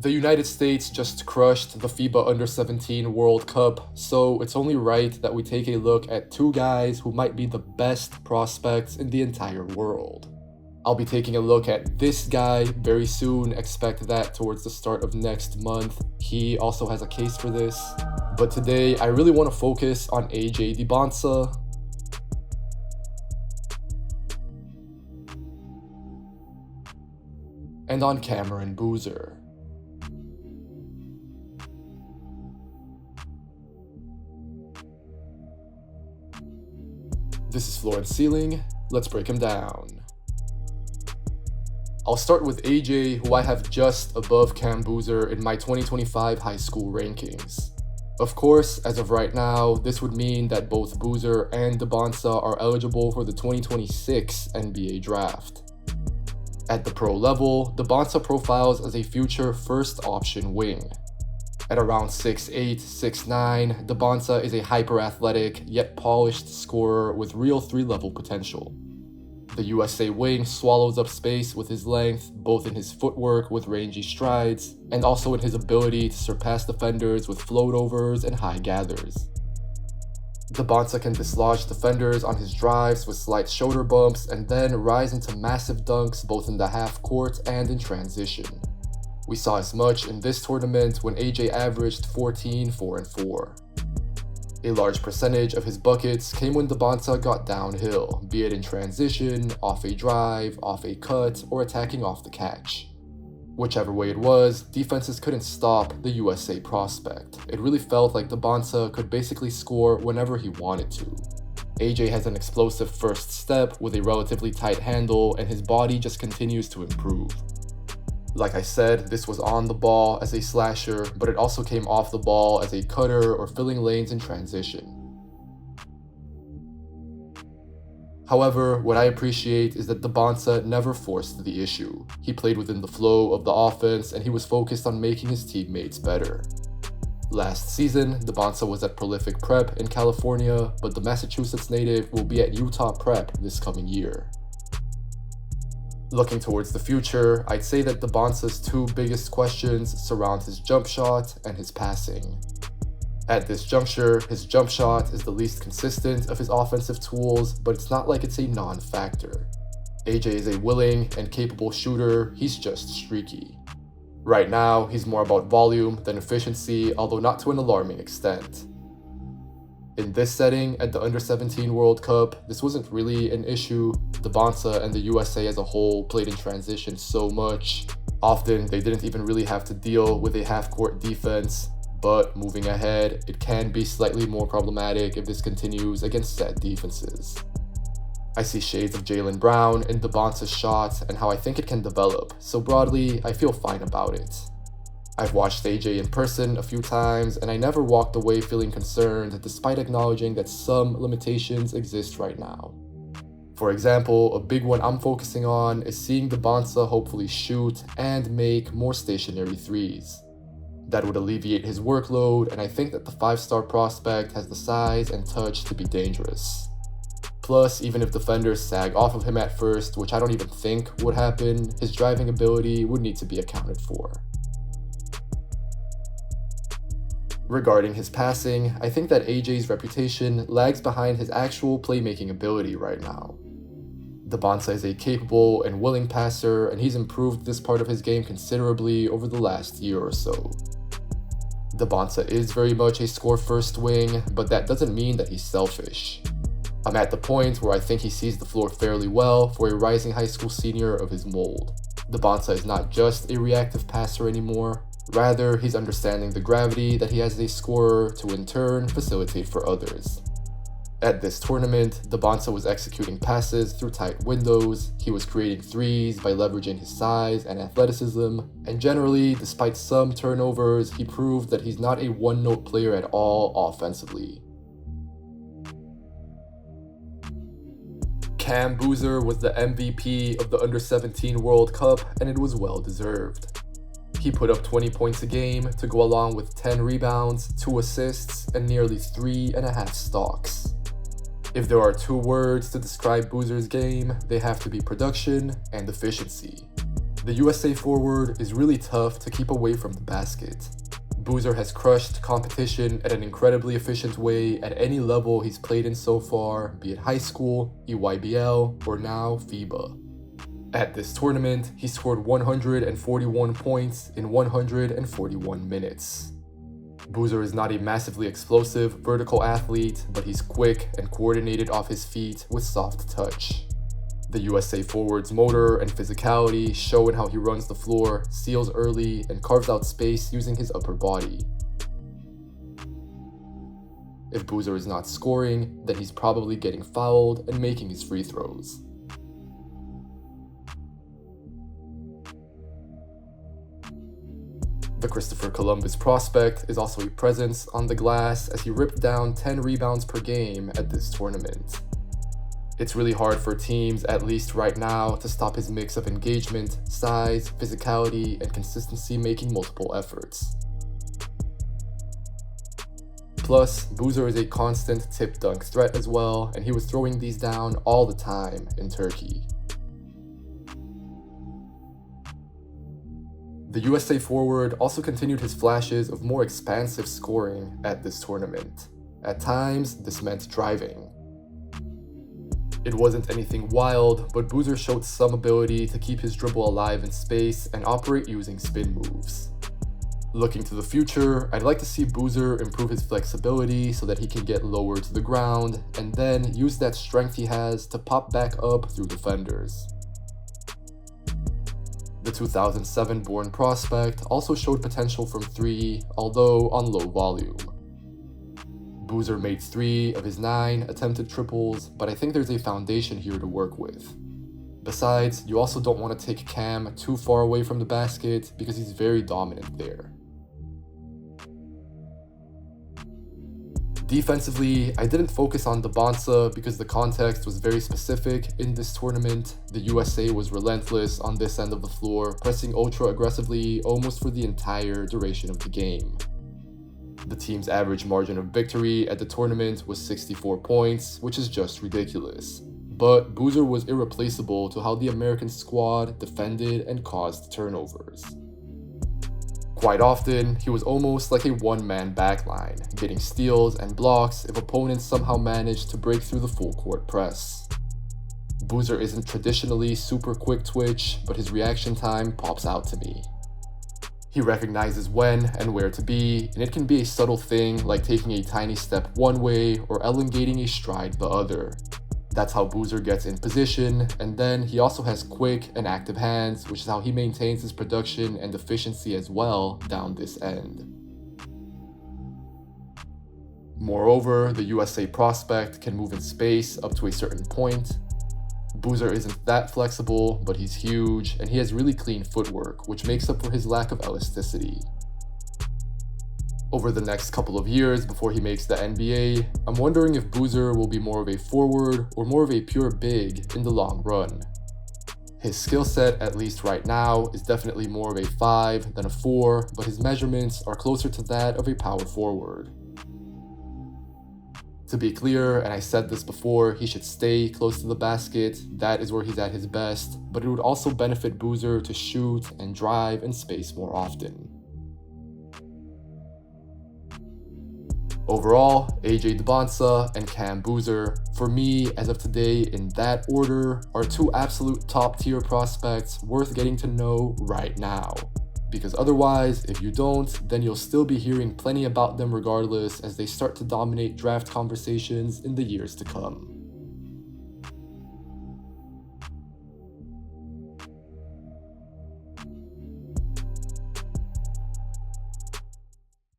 The United States just crushed the FIBA Under-17 World Cup, so it's only right that we take a look at two guys who might be the best prospects in the entire world. I'll be taking a look at this guy very soon, expect that towards the start of next month. He also has a case for this. But today, I really want to focus on AJ Dybantsa. And on Cameron BOOZER. This is Floor and Ceiling, let's break him down. I'll start with AJ, who I have just above Cam BOOZER in my 2025 high school rankings. Of course, as of right now, this would mean that both BOOZER and Dybantsa are eligible for the 2026 NBA draft. At the pro level, Dybantsa profiles as a future first option wing. At around 6'8", 6'9", Dybantsa is a hyper-athletic yet polished scorer with real 3-level potential. The USA wing swallows up space with his length, both in his footwork with rangy strides, and also in his ability to surpass defenders with float-overs and high gathers. Dybantsa can dislodge defenders on his drives with slight shoulder bumps and then rise into massive dunks both in the half court and in transition. We saw as much in this tournament when AJ averaged 14, 4, and 4. A large percentage of his buckets came when Dybantsa got downhill, be it in transition, off a drive, off a cut, or attacking off the catch. Whichever way it was, defenses couldn't stop the USA prospect. It really felt like Dybantsa could basically score whenever he wanted to. AJ has an explosive first step with a relatively tight handle, and his body just continues to improve. Like I said, this was on the ball as a slasher, but it also came off the ball as a cutter or filling lanes in transition. However, what I appreciate is that Dybantsa never forced the issue. He played within the flow of the offense and he was focused on making his teammates better. Last season, Dybantsa was at Prolific Prep in California, but the Massachusetts native will be at Utah Prep this coming year. Looking towards the future, I'd say that Dybantsa's two biggest questions surround his jump shot and his passing. At this juncture, his jump shot is the least consistent of his offensive tools, but it's not like it's a non-factor. AJ is a willing and capable shooter, he's just streaky. Right now, he's more about volume than efficiency, although not to an alarming extent. In this setting, at the Under-17 World Cup, this wasn't really an issue. Dybantsa and the USA as a whole played in transition so much. Often, they didn't even really have to deal with a half-court defense, but moving ahead, it can be slightly more problematic if this continues against set defenses. I see shades of Jaylen Brown in Dybantsa's shot and how I think it can develop, so broadly, I feel fine about it. I've watched AJ in person a few times, and I never walked away feeling concerned despite acknowledging that some limitations exist right now. For example, a big one I'm focusing on is seeing Dybantsa hopefully shoot and make more stationary threes. That would alleviate his workload, and I think that the 5-star prospect has the size and touch to be dangerous. Plus, even if defenders sag off of him at first, which I don't even think would happen, his driving ability would need to be accounted for. Regarding his passing, I think that AJ's reputation lags behind his actual playmaking ability right now. Dybantsa is a capable and willing passer, and he's improved this part of his game considerably over the last year or so. Dybantsa is very much a score-first wing, but that doesn't mean that he's selfish. I'm at the point where I think he sees the floor fairly well for a rising high school senior of his mold. Dybantsa is not just a reactive passer anymore. Rather, he's understanding the gravity that he has as a scorer to in turn facilitate for others. At this tournament, Dybantsa was executing passes through tight windows, he was creating threes by leveraging his size and athleticism, and generally, despite some turnovers, he proved that he's not a one-note player at all offensively. Cam BOOZER was the MVP of the Under-17 World Cup, and it was well deserved. He put up 20 points a game to go along with 10 rebounds, 2 assists, and nearly 3.5 stocks. If there are two words to describe BOOZER's game, they have to be production and efficiency. The USA forward is really tough to keep away from the basket. BOOZER has crushed competition at an incredibly efficient way at any level he's played in so far, be it high school, EYBL, or now FIBA. At this tournament, he scored 141 points in 141 minutes. BOOZER is not a massively explosive, vertical athlete, but he's quick and coordinated off his feet with soft touch. The USA forward's motor and physicality show in how he runs the floor, seals early, and carves out space using his upper body. If BOOZER is not scoring, then he's probably getting fouled and making his free throws. The Christopher Columbus prospect is also a presence on the glass as he ripped down 10 rebounds per game at this tournament. It's really hard for teams, at least right now, to stop his mix of engagement, size, physicality, and consistency making multiple efforts. Plus, BOOZER is a constant tip dunk threat as well, and he was throwing these down all the time in Turkey. The USA forward also continued his flashes of more expansive scoring at this tournament. At times, this meant driving. It wasn't anything wild, but BOOZER showed some ability to keep his dribble alive in space and operate using spin moves. Looking to the future, I'd like to see BOOZER improve his flexibility so that he can get lower to the ground, and then use that strength he has to pop back up through defenders. The 2007-born prospect also showed potential from 3, although on low volume. BOOZER made 3 of his 9 attempted triples, but I think there's a foundation here to work with. Besides, you also don't want to take Cam too far away from the basket because he's very dominant there. Defensively, I didn't focus on Dybantsa because the context was very specific in this tournament. The USA was relentless on this end of the floor, pressing ultra aggressively almost for the entire duration of the game. The team's average margin of victory at the tournament was 64 points, which is just ridiculous. But BOOZER was irreplaceable to how the American squad defended and caused turnovers. Quite often, he was almost like a one-man backline, getting steals and blocks if opponents somehow managed to break through the full-court press. BOOZER isn't traditionally super quick twitch, but his reaction time pops out to me. He recognizes when and where to be, and it can be a subtle thing like taking a tiny step one way or elongating a stride the other. That's how BOOZER gets in position, and then he also has quick and active hands, which is how he maintains his production and efficiency as well down this end. Moreover, the USA prospect can move in space up to a certain point. BOOZER isn't that flexible, but he's huge, and he has really clean footwork, which makes up for his lack of elasticity. Over the next couple of years before he makes the NBA, I'm wondering if BOOZER will be more of a forward or more of a pure big in the long run. His skill set, at least right now, is definitely more of a 5 than a 4, but his measurements are closer to that of a power forward. To be clear, and I said this before, he should stay close to the basket. That is where he's at his best, but it would also benefit BOOZER to shoot and drive in space more often. Overall, AJ Dybantsa and Cam BOOZER, for me, as of today, in that order, are 2 absolute top-tier prospects worth getting to know right now. Because otherwise, if you don't, then you'll still be hearing plenty about them regardless as they start to dominate draft conversations in the years to come.